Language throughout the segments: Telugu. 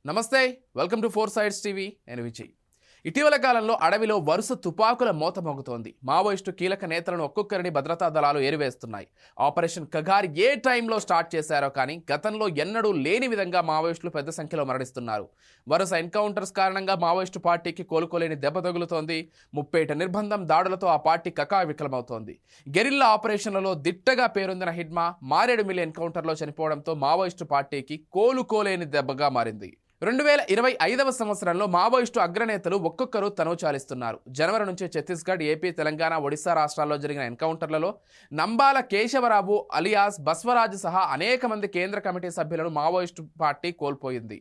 నమస్తే, welcome to four sides TV. నేను విజయ్. ఇటీవల కాలంలో అడవిలో వరుస తుపాకుల మోత మోగుతోంది. మావోయిస్టు కీలక నేతలను ఒక్కొక్కరిని భద్రతా దళాలు ఏరివేస్తున్నాయి. ఆపరేషన్ కగార్ ఏ టైంలో స్టార్ట్ చేశారో కానీ గతంలో ఎన్నడూ లేని విధంగా మావోయిస్టులు పెద్ద సంఖ్యలో మరణిస్తున్నారు. వరుస ఎన్కౌంటర్స్ కారణంగా మావోయిస్టు పార్టీకి కోలుకోలేని దెబ్బ తగులుతోంది. ముప్పేట నిర్బంధం దాడులతో ఆ పార్టీ కకావికలమవుతోంది. గెరిల్లా ఆపరేషన్లలో దిట్టగా పేరొందిన హిడ్మా మారేడుమిల్లి ఎన్కౌంటర్లో చనిపోవడంతో మావోయిస్టు పార్టీకి కోలుకోలేని దెబ్బగా మారింది. 2025వ సంవత్సరంలో మావోయిస్టు అగ్రనేతలు ఒక్కొక్కరు తనువు చాలిస్తున్నారు. జనవరి నుంచి ఛత్తీస్గఢ్, ఏపీ, తెలంగాణ, ఒడిశా రాష్ట్రాల్లో జరిగిన ఎన్కౌంటర్లలో నంబాల కేశవరావు అలియాస్ బస్వరాజు సహా అనేక మంది కేంద్ర కమిటీ సభ్యులను మావోయిస్టు పార్టీ కోల్పోయింది.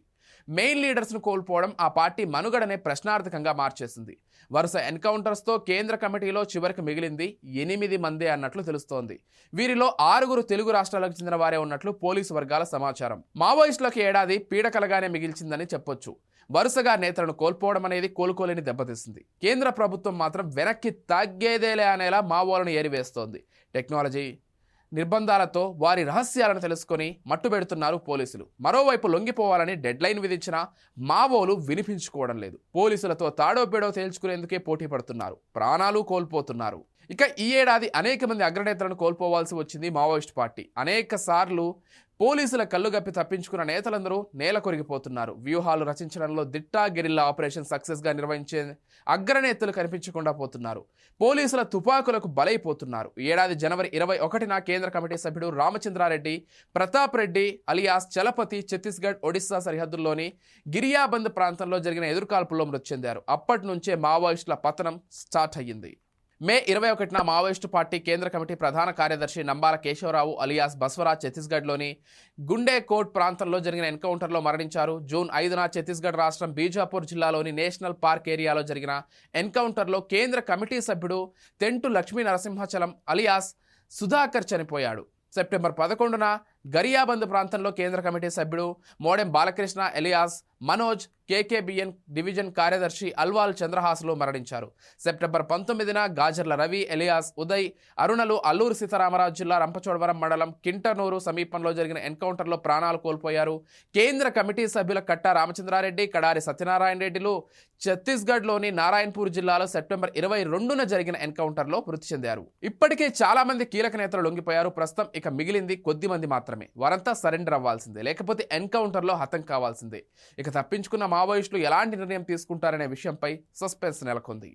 మెయిన్ లీడర్స్ను కోల్పోవడం ఆ పార్టీ మనుగడనే ప్రశ్నార్థకంగా మార్చేసింది. వరుస ఎన్కౌంటర్స్తో కేంద్ర కమిటీలో చివరికి మిగిలింది 8 మందే అన్నట్లు తెలుస్తోంది. వీరిలో 6 తెలుగు రాష్ట్రాలకు చెందిన వారే ఉన్నట్లు పోలీసు వర్గాల సమాచారం. మావోయిస్టులకు ఏడాది పీడకలగానే మిగిల్చిందని చెప్పొచ్చు. వరుసగా నేతలను కోల్పోవడం అనేది కోలుకోలేని దెబ్బతీసింది. కేంద్ర ప్రభుత్వం మాత్రం వెనక్కి తగ్గేదేలే అనేలా మావోలను ఏరివేస్తోంది. టెక్నాలజీ నిర్బంధాలతో వారి రహస్యాలను తెలుసుకొని మట్టుబెడుతున్నారు పోలీసులు. మరోవైపు లొంగిపోవాలని డెడ్లైన్ విధించిన మావోలు వినిపించుకోవడం లేదు. పోలీసులతో తాడోపేడో తేల్చుకునేందుకే పోటీ పడుతున్నారు. ప్రాణాలు కోల్పోతున్నారు. ఇక ఈ ఏడాది అనేక మంది అగ్రనేతలను కోల్పోవాల్సి వచ్చింది మావోయిస్ట్ పార్టీ. అనేక సార్లు పోలీసుల కళ్ళుగప్పి తప్పించుకున్న నేతలందరూ నేల కొరిగిపోతున్నారు. వ్యూహాలు రచించడంలో దిట్టా గెరిల్లా ఆపరేషన్ సక్సెస్గా నిర్వహించే అగ్రనేతలు కనిపించకుండా పోతున్నారు. పోలీసుల తుపాకులకు బలైపోతున్నారు. ఏడాది జనవరి 21న కేంద్ర కమిటీ సభ్యుడు రామచంద్రారెడ్డి ప్రతాప్ రెడ్డి అలియాస్ చలపతి ఛత్తీస్గఢ్, ఒడిశా సరిహద్దుల్లోని గిరియాబంద్ ప్రాంతంలో జరిగిన ఎదురుకాల్పుల్లో మృతి చెందారు. అప్పటి నుంచే మావోయిస్టుల పతనం స్టార్ట్ అయ్యింది. మే 21న మావోయిస్టు పార్టీ కేంద్ర కమిటీ ప్రధాన కార్యదర్శి నంబాల కేశవరావు అలియాస్ బస్వరాజ్ ఛత్తీస్గఢ్లోని గుండేకోట్ ప్రాంతంలో జరిగిన ఎన్కౌంటర్లో మరణించారు. జూన్ 5న ఛత్తీస్గఢ్ రాష్ట్రం బీజాపూర్ జిల్లాలోని నేషనల్ పార్క్ ఏరియాలో జరిగిన ఎన్కౌంటర్లో కేంద్ర కమిటీ సభ్యుడు తెంటు లక్ష్మీ నరసింహచలం అలియాస్ సుధాకర్ చనిపోయాడు. సెప్టెంబర్ 11న గరియాబంద్ ప్రాంతంలో కేంద్ర కమిటీ సభ్యుడు Modem Balakrishna alias Manoj KKBN division కార్యదర్శి అల్వాల్ చంద్రహాసులు మరణించారు. సెప్టెంబర్ 19న గాజర్ల రవి ఎలియాస్ ఉదయ్ అరుణలు అల్లూరు సీతారామరాజు జిల్లా రంపచోడవరం మండలం కింటనూరు సమీపంలో జరిగిన ఎన్కౌంటర్లో ప్రాణాలు కోల్పోయారు. కేంద్ర కమిటీ సభ్యుల కట్టా రామచంద్రారెడ్డి, కడారి సత్యనారాయణ రెడ్డిలు ఛత్తీస్గఢ్లోని నారాయణపూర్ జిల్లాలో సెప్టెంబర్ 22న జరిగిన ఎన్కౌంటర్లో మృతి చెందారు. ఇప్పటికే చాలా మంది కీలక నేతలు లొంగిపోయారు. ప్రస్తుతం ఇక మిగిలింది కొద్ది మంది మాత్రమే. వారంతా సరెండర్ అవ్వాల్సిందే, లేకపోతే ఎన్కౌంటర్లో హతం కావాల్సిందే. ఇక తప్పించుకున్న మావోయిస్టులు ఎలాంటి నిర్ణయం తీసుకుంటారనే విషయంపై సస్పెన్స్ నెలకొంది.